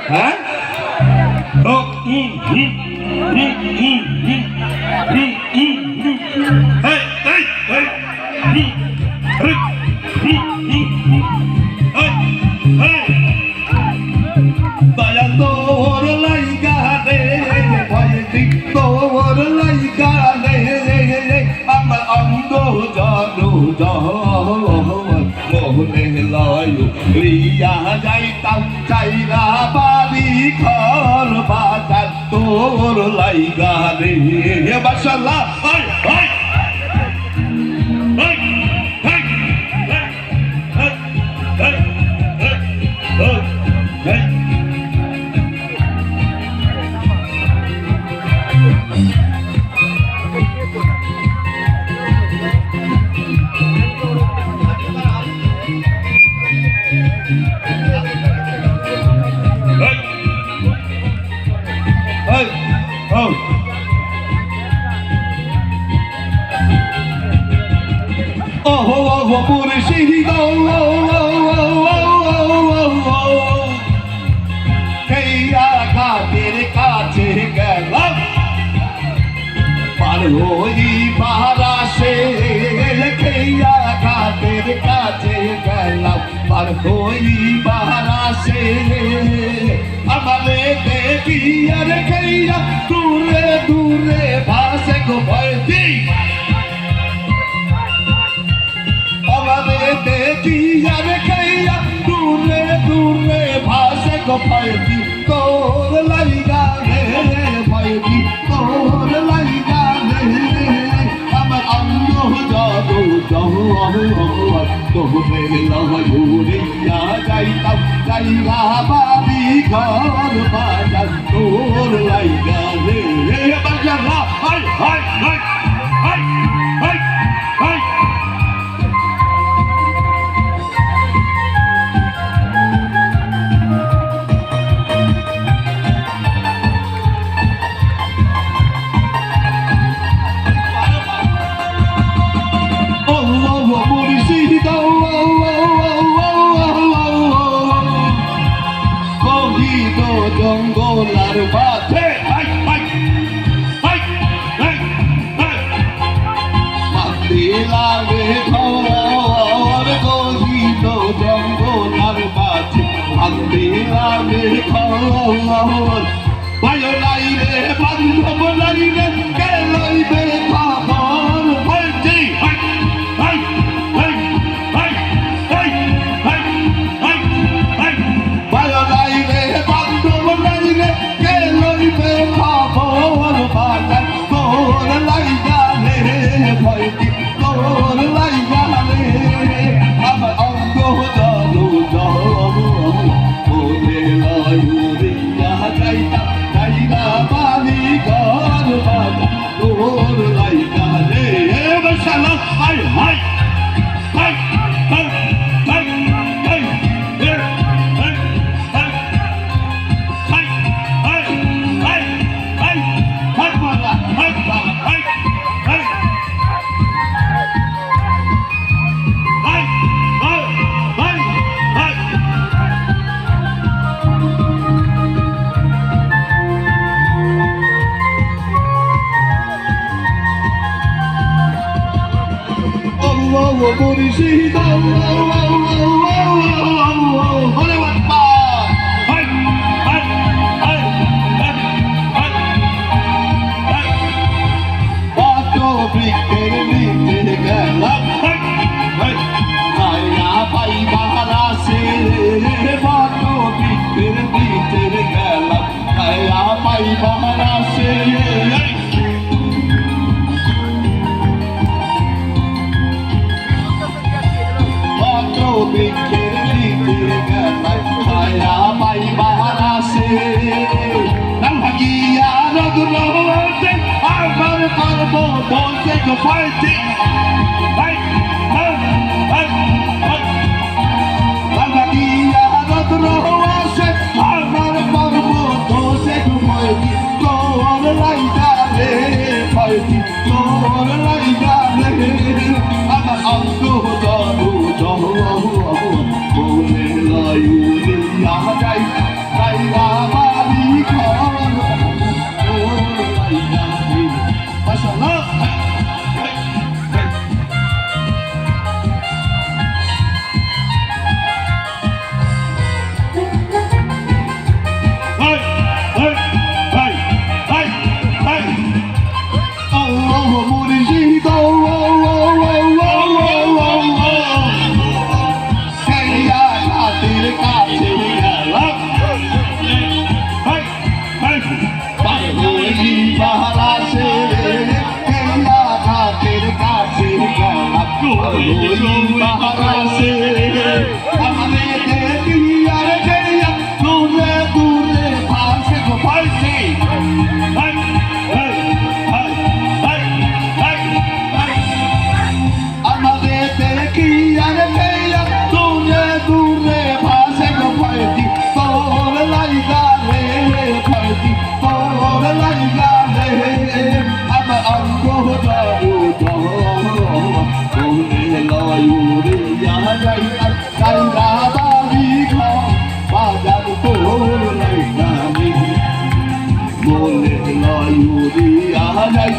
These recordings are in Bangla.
হ্যাঁ দয়া তোর লাইগা রে ভয়টি তোর লাইগা রে আমার অঙ্গ জানো মোহনে লয়ু রিয়া যাইতাম চাইরা বাড়ি ঘর বাজার তোর লাইগা রে মাশাআল্লাহ মুর্শিদ কেয়া ঘাটের কাছে গেলাম পার হইবার আসে কেয়া ঘাটের কাছে গেলাম পার হইবার আসে আমারে দেখিয়া রে কেয়া দূরে দূরে ভাসে গো ভয়টি দেখিয়া রে খাইয়া দূরে দূরে ভাসে গো ভয়টি তোর লাইগা রে ভয়টি তোর লাইগা রে আমার অঙ্গ জাদু তোরে লহরিয়া যাইতাম যাইরা বাড়ি ঘর বাজার তোর লাইগা রে বাজার হাই হাই হাই হাই হাই হাই জঙ্গলার মাঝে মাতিলারে ঘর গহিত জঙ্গলার মাঝে মাতিলারে ঘর ভাই লাই রে বান্ধব লাই রে কে লইবে খবর বলছি মুর্শিদ বৃক্ষের নিচে গেলাম পাইবার আসে বট বৃক্ষের নিচে গেলাম পাইবার আসে বৃক্ষের নিচে গেলাম ছায়া পাইবার আসে ভাগিয়া রোদ্র হতে আমার করব বলতে গো পাইছি ভাগিয়া রোদ্র আসে আমার করব দোষে গো পাইছি তোর লাইগা রে পাইছি তোর লাইগা রে আমার অঙ্গ জাদু বলে লাইউ যাই যাইরা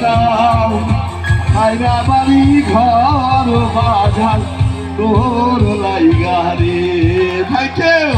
নাম আইরা বাড়ি ঘর বাজার তোর লাইগা রে থ্যাংক ইউ